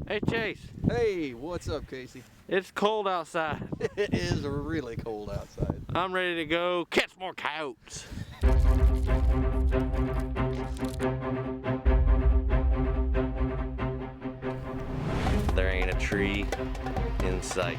Hey Chase, Hey, what's up, Casey? it's cold outside. It is really cold outside. I'm ready to go catch more coyotes. There ain't a tree in sight.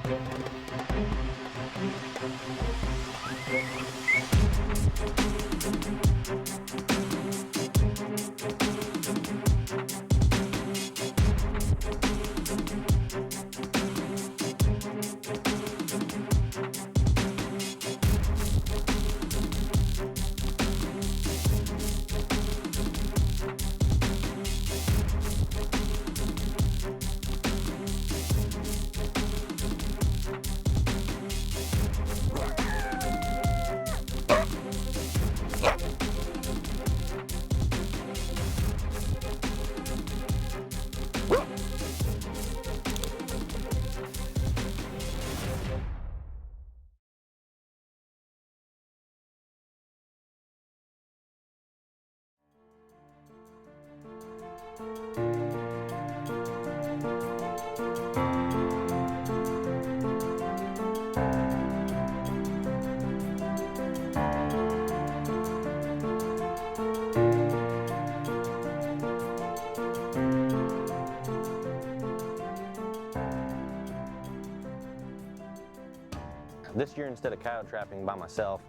This year, instead of coyote trapping by myself,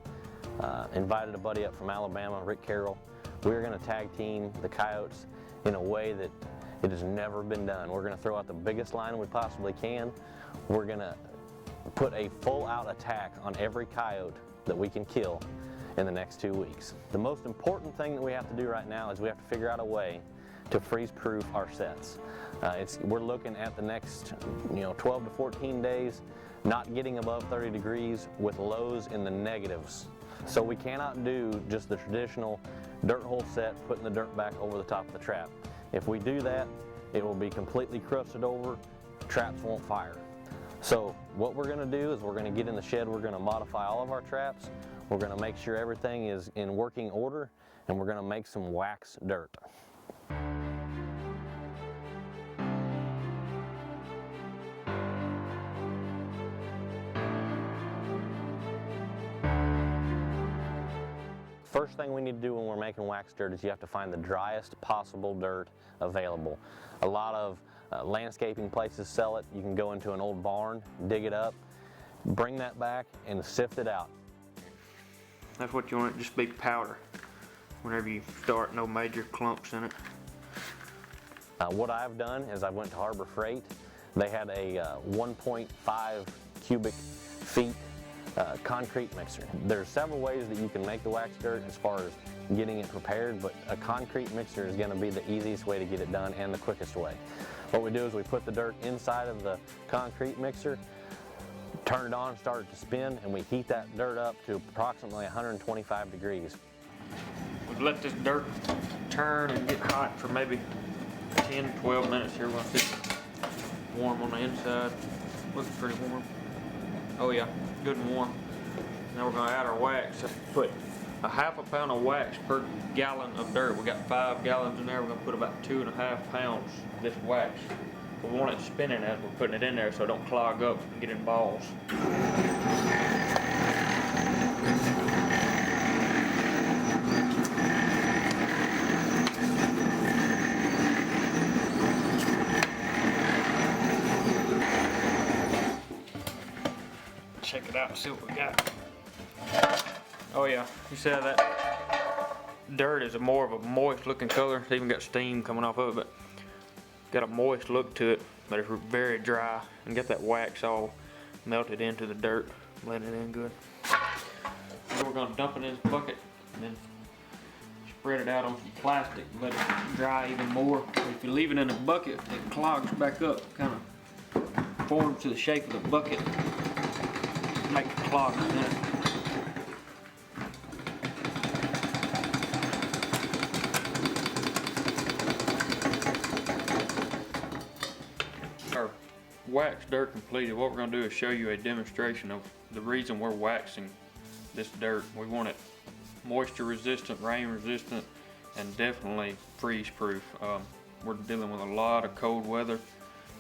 invited a buddy up from Alabama, Rick Carroll. We're going to tag team the coyotes in a way that it has never been done. We're going to throw out the biggest line we possibly can. We're going to put a full-out attack on every coyote that we can kill in the next 2 weeks. The most important thing that we have to do right now is we have to figure out a way to freeze-proof our sets. We're looking at the next 12 to 14 days not getting above 30 degrees with lows in the negatives. So we cannot do just the traditional dirt hole set, putting the dirt back over the top of the trap. If we do that, it will be completely crusted over, traps won't fire. So what we're going to do is we're going to get in the shed, we're going to modify all of our traps, we're going to make sure everything is in working order, and we're going to make some wax dirt. First thing we need to do when we're making wax dirt is you have to find the driest possible dirt available. A lot of landscaping places sell it. You can go into an old barn, dig it up, bring that back and sift it out. That's what you want it to just be powder. Whenever you start, no major clumps in it. What I've done is I went to Harbor Freight. They had a 1.5 cubic feet concrete mixer. There's several ways that you can make the wax dirt as far as getting it prepared, but a concrete mixer is going to be the easiest way to get it done and the quickest way. What we do is we put the dirt inside of the concrete mixer, turn it on, start it to spin, and we heat that dirt up to approximately 125 degrees. We've let this dirt turn and get hot for maybe 10, 12 minutes here once it's warm on the inside. Looks pretty warm. Oh yeah, good and warm. Now we're going to add our wax. Put a half a pound of wax per gallon of dirt. We got 5 gallons in there. We're going to put about 2.5 pounds of this wax. We want it spinning as we're putting it in there so it don't clog up and get in balls. Check it out, see what we got. Oh yeah, you see how that dirt is more of a moist looking color. It's even got steam coming off of it, but got a moist look to it, but it's very dry, and get that wax all melted into the dirt, blend it in good. So we're gonna dump it in this bucket and then spread it out on some plastic and let it dry even more. If you leave it in a bucket, it clogs back up, kind of forms to the shape of the bucket. Make the clogs in it. Our wax dirt completed. What we're going to do is show you a demonstration of the reason we're waxing this dirt. We want it moisture resistant, rain resistant, and definitely freeze proof. We're dealing with a lot of cold weather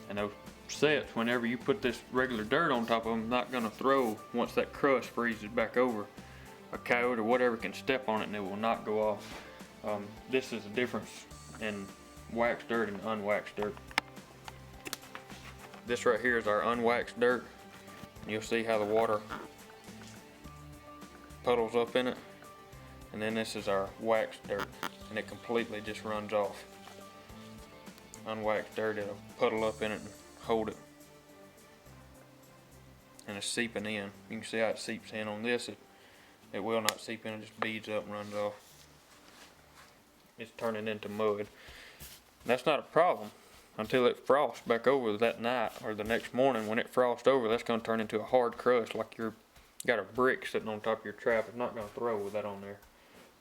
And those sets, whenever you put this regular dirt on top of them, not gonna throw once that crust freezes back over. A coyote or whatever can step on it and it will not go off. This is the difference in waxed dirt and unwaxed dirt. This right here is our unwaxed dirt. You'll see how the water puddles up in it. And then this is our waxed dirt, and it completely just runs off. Unwaxed dirt, it'll puddle up in it and hold it. And it's seeping in. You can see how it seeps in. On this, it will not seep in, it just beads up and runs off. It's turning into mud. That's not a problem until it frosts back over that night or the next morning. When it frosts over, that's going to turn into a hard crust like you're got a brick sitting on top of your trap. It's not going to throw with that on there.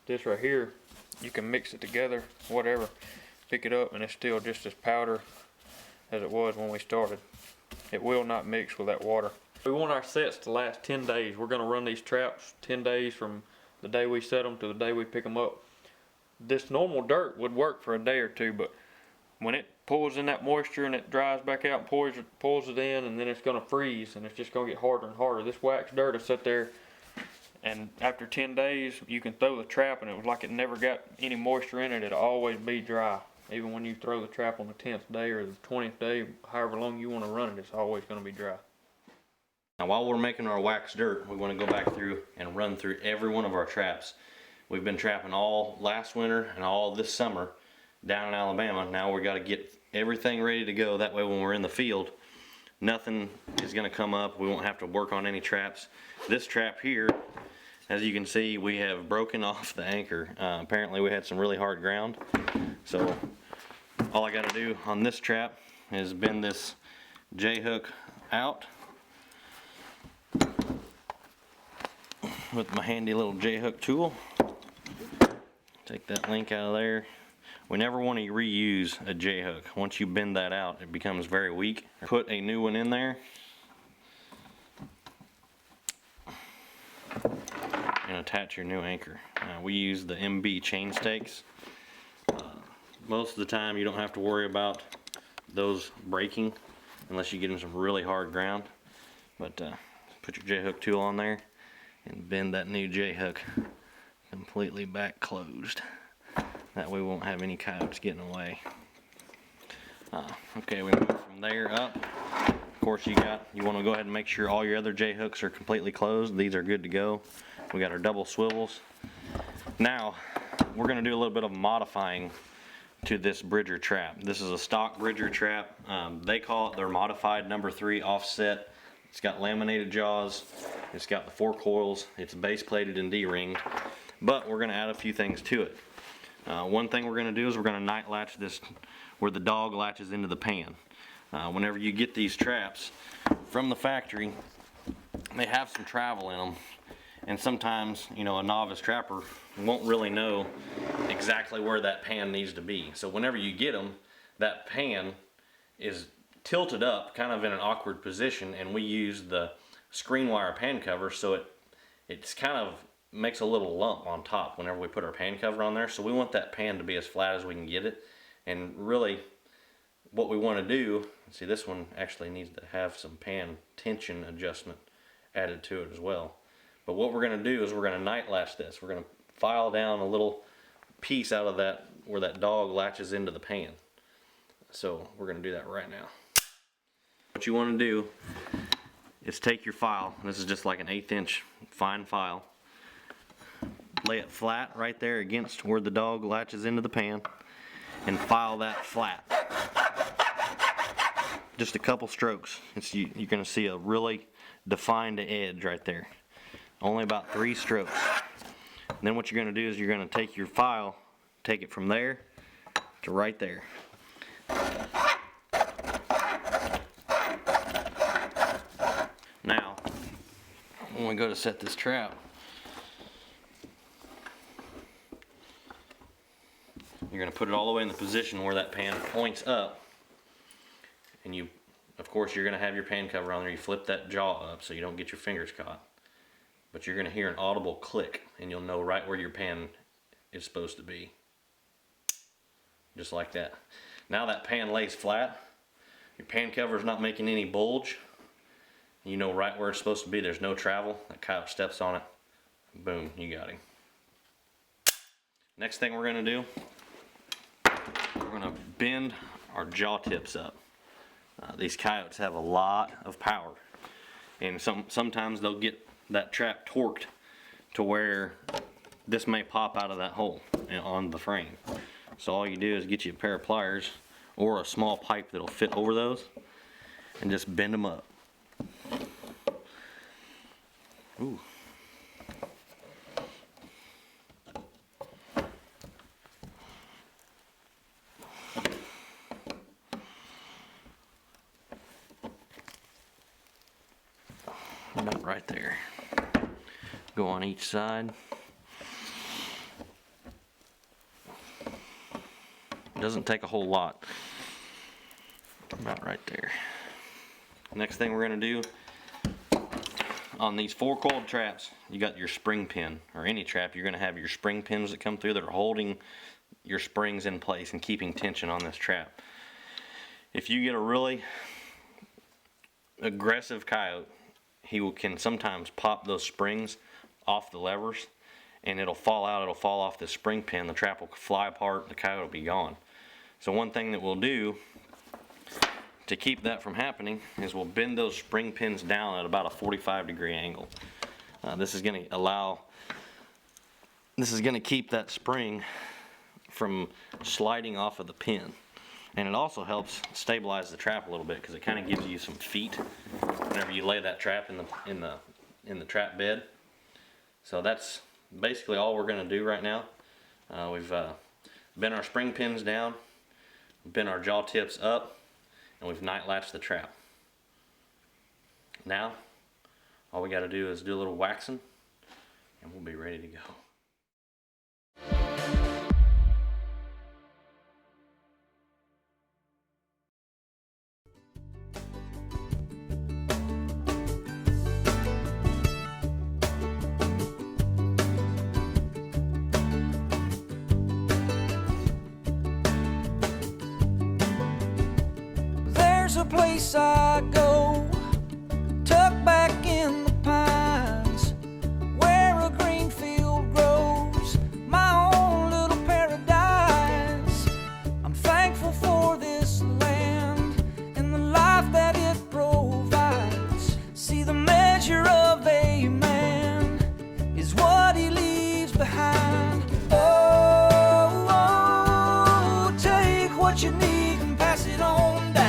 This right here, you can mix it together, whatever, pick it up, and it's still just as powder as it was when we started. It will not mix with that water. We want our sets to last 10 days. We're going to run these traps 10 days from the day we set them to the day we pick them up. This normal dirt would work for a day or two, but when it pulls in that moisture and it dries back out and pulls it in, and then it's going to freeze and it's just going to get harder and harder. This waxed dirt will sit there, and after 10 days you can throw the trap and it was like it never got any moisture in it. It'll always be dry. Even when you throw the trap on the 10th day or the 20th day, however long you want to run it, it's always going to be dry. Now while we're making our waxed dirt, we want to go back through and run through every one of our traps. We've been trapping all last winter and all this summer down in Alabama. Now we got to get everything ready to go. That way when we're in the field, nothing is going to come up. We won't have to work on any traps. This trap here, as you can see, we have broken off the anchor. Apparently we had some really hard ground. So all I got to do on this trap is bend this J-hook out with my handy little J-hook tool. Take that link out of there. We never want to reuse a J-hook. Once you bend that out, it becomes very weak. Put a new one in there and attach your new anchor. We use the MB chain stakes. Most of the time you don't have to worry about those breaking unless you get in some really hard ground. But put your J-hook tool on there and bend that new J-hook completely back closed. That way we won't have any coyotes getting away. Okay, we move from there up. Of course you want to go ahead and make sure all your other J-hooks are completely closed. These are good to go. We got our double swivels. Now we're going to do a little bit of modifying to this Bridger trap. This is a stock Bridger trap. They call it their modified number 3 offset. It's got laminated jaws. It's got the 4 coils. It's base plated and D-ringed. But we're going to add a few things to it. One thing we're going to do is we're going to night latch this where the dog latches into the pan. Whenever you get these traps from the factory, they have some travel in them, and sometimes, you know, a novice trapper won't really know exactly where that pan needs to be. So whenever you get them, that pan is tilted up kind of in an awkward position, and we use the screen wire pan cover, so it's kind of makes a little lump on top whenever we put our pan cover on there. So we want that pan to be as flat as we can get it. And really what we want to do, see, this one actually needs to have some pan tension adjustment added to it as well. But what we're going to do is we're going to night latch this. We're going to file down a little piece out of that where that dog latches into the pan. So we're going to do that right now. What you want to do is take your file. This is just like an 1/8 inch fine file. Lay it flat right there against where the dog latches into the pan and file that flat. Just a couple strokes. You're going to see a really defined edge right there. Only about 3 strokes. And then what you're going to do is you're going to take your file, take it from there to right there. Now, when we go to set this trap, you're going to put it all the way in the position where that pan points up, and you, of course, you're going to have your pan cover on there. You flip that jaw up so you don't get your fingers caught, but you're going to hear an audible click, and you'll know right where your pan is supposed to be, just like that. Now that pan lays flat, Your pan cover's not making any bulge. You know right where it's supposed to be. There's no travel. That coyote steps on it. Boom, you got him. Next thing we're gonna do, we're gonna bend our jaw tips up. These coyotes have a lot of power, and sometimes they'll get that trap torqued to where this may pop out of that hole on the frame. So all you do is get you a pair of pliers or a small pipe that'll fit over those and just bend them up. Ooh. About right there. Go on each side. Doesn't take a whole lot. About right there. Next thing we're gonna do, on these 4-coiled traps, you got your spring pin, or any trap, you're gonna have your spring pins that come through that are holding your springs in place and keeping tension on this trap. If you get a really aggressive coyote, he can sometimes pop those springs off the levers and it'll fall out, it'll fall off the spring pin, the trap will fly apart, the coyote will be gone. So one thing that we'll do to keep that from happening is we'll bend those spring pins down at about a 45-degree angle. This is going to keep that spring from sliding off of the pin, and it also helps stabilize the trap a little bit because it kind of gives you some feet whenever you lay that trap in the trap bed. So that's basically all we're going to do right now. We've bent our spring pins down, bent our jaw tips up, and we've night latched the trap. Now all we got to do is do a little waxing and we'll be ready to go. There's a place I go, tucked back in the pines, where a green field grows, my own little paradise. I'm thankful for this land and the life that it provides. See, the measure of a man is what he leaves behind. Oh, oh, take what you need and pass it on down.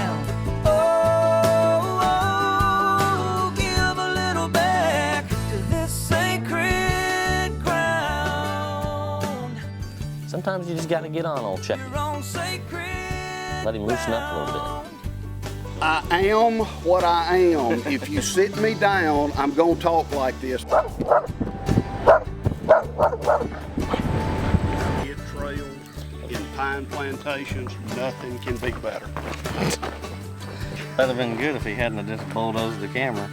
Sometimes you just got to get on old Chucky. Let him loosen up a little bit. I am what I am. If you sit me down, I'm gonna talk like this. Kid trails in pine plantations, nothing can be better. That'd have been good if he hadn't just bulldozed the camera.